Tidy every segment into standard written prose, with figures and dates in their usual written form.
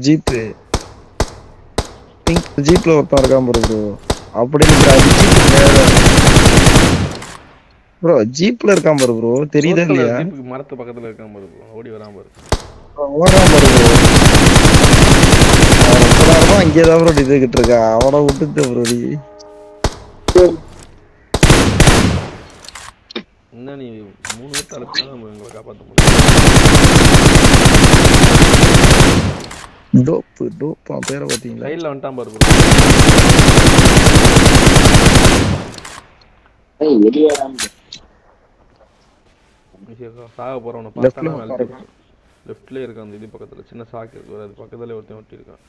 Jeep pink ஜீப்ல ஒருத்தன் இருக்கான் ப்ரோ. அப்படியே ப்ரோ ஜீப்ல இருக்கான் ப்ரோ. தெரியுதா இல்லையா? ஜீப்புக்கு மரத்து பக்கத்துல இருக்கான் ப்ரோ. ஓடி வரான் பாரு. ஓடுறான் ப்ரோ. அவன் அங்கேதான் ப்ரோ இதுகிட்டு இருக்கா. அவனை விட்டுட்டு ப்ரோ நீ என்ன நீ 3 பேர் அழைச்சா எங்களை காப்பாற்ற முடியும். டோப் அவன் பேரை பார்த்தீங்களா? சைடில் வந்துட்டான் பாரு ப்ரோ. சாக போறவனை பார்த்தானா லெஃப்ட்லேயே இருக்கான். அந்த இது பக்கத்தில் சின்ன சாக்கு இருக்கு. அது பக்கத்துலேயே ஒருத்தன் ஒட்டி இருக்கான்.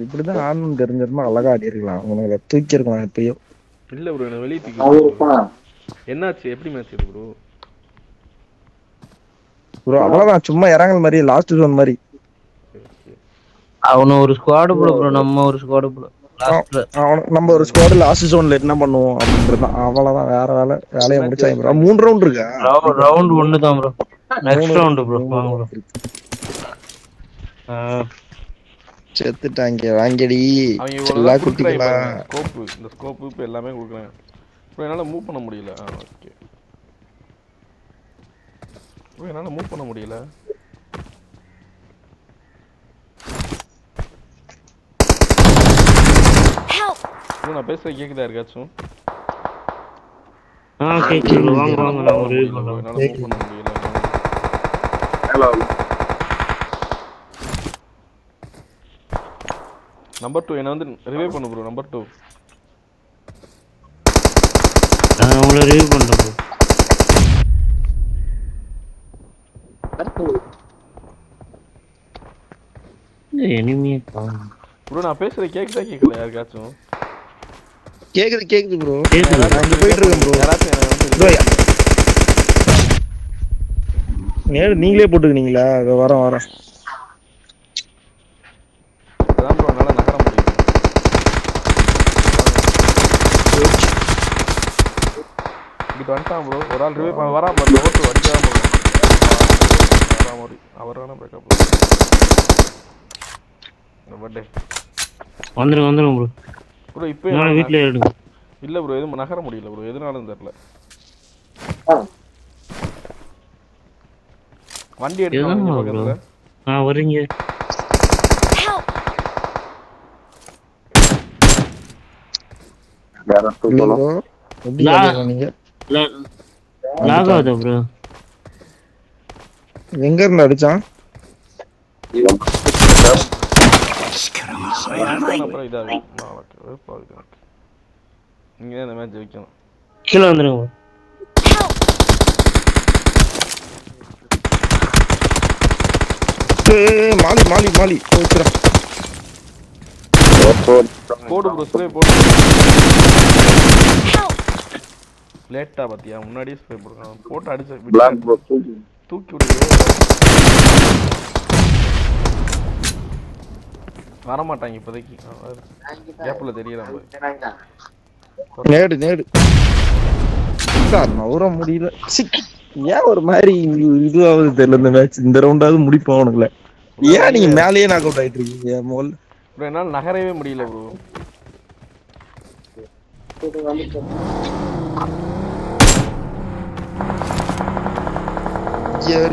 இப்படிதான் ஆடணும்னு தெரிஞ்சிருந்தா அழகா ஆடி இருக்கலாம். உனக்கு தூக்கி இருக்கலாம் எப்பயோ. இல்லை ப்ரோ என்ன வெளியே தூக்கி. என்னாச்சு? எப்படி மேட்ச் இது ப்ரோ? ப்ரோ அவ்வளவுதான், சும்மா இறங்கல் மாதிரி லாஸ்ட் ஜோன் மாதிரி. அவன ஒரு ஸ்குவாட் ப்ரோ. நம்ம ஒரு ஸ்குவாட் ப்ரோ. நம்ம ஒரு ஸ்குவாட் லாஸ்ட் ஜோன்ல என்ன பண்ணுவோம் அப்படின்றதான். அவ்வளவுதான், வேற வேலையை முடிச்சாங்க ப்ரோ. 3 ரவுண்ட் இருக்கா? ரவுண்ட் 1 தான் ப்ரோ. Next round bro. வாங்க ப்ரோ. செத்துட்டாங்க வாங்கடி. எல்லா குட்டிகளா ஸ்கோப், இந்த ஸ்கோப் இப்போ எல்லாமே கொடுக்குறாங்க. இப்போ என்னால் மூவ் பண்ண முடியல. ஓகே ப்ரோ, என்னால் மூவ் பண்ண முடியல. ப்ரோ நான் பேசுறது கேக்குதா யாருக்காச்சும்? கேக்குது. வாங்க வாங்க நான் ஒரு என்னால் மூவ் பண்ண முடியல. நம்பர் 2 என்ன வந்து ரிவைவ் பண்ணு ப்ரோ. நம்பர் 2 நான் உங்களை ரிவைவ் பண்றேன் ப்ரோ. எனிமியே காணோம் ப்ரோ. நான் பேசுறது கேக்குதா கேக்கல யாருக்காச்சும்? கேக்குது ப்ரோ. அங்க போயிட்டு இருக்கேன் ப்ரோ. யாராச்சும் ப்ரோ நீங்களே போட்டுக்கினீங்களா? வரேன் அதான் ப்ரோ என்னால் நகர முடியும். இங்கிட்ட வந்துட்டான் ப்ரோ. ஒரு ஆள் ரிவைவ் பண்ண வரா பாரு. ஓட்டு வடிக்காம வரா மாதிரி அவரான பேக்கப் பர்த்டே வந்துரும் ப்ரோ. ப்ரோ இப்போ வீட்ல எடுங்க. இல்லை ப்ரோ எதுவும் நகர முடியல ப்ரோ. எதுனாலும் தெரியல. வண்டி எடுக்கணும் பக்கத்தில். வரீங்க. எங்க இருந்து அடிச்சான்? அப்புறம் இதாகும். நீங்க இந்த மேட்ச் ஜெயிக்கணும். கீழே வந்துருங்க. மாலி போடு ப்ரோ. ஸ்ப்ரே போடு. லேட்டா பாத்தியா? முன்னாடியே ஸ்ப்ரே போடுறான். போட்டு அடிச்சு தூக்கி விடு. வரமாட்டாங்க இப்போதைக்கு. கேப்ல தெரியல. நேடு நவுற முடியல. ஏன் ஒரு மாதிரி இதுவாவது தெரியல இந்த மேட்ச். இந்த ரவுண்டாவது முடிப்போம் அவனுங்கள. ஏன் நீங்க மேலேயே நாக் அவுட் ஆயிட்டு இருக்கீங்க? முதல்ல ப்ரோ என்னால் நகரவே முடியல ப்ரோ.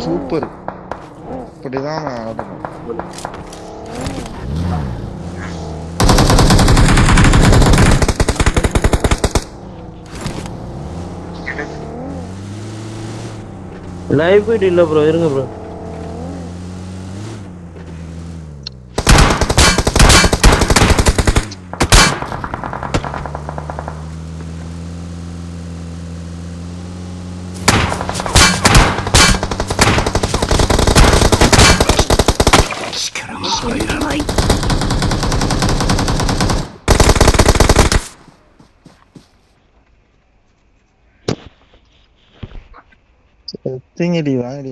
சூப்பர். இப்படிதான் ஆடணும். லைவ் ஃபீட் இல்ல ப்ரோ. இருங்க ப்ரோ. திங்கடி வாங்கடி.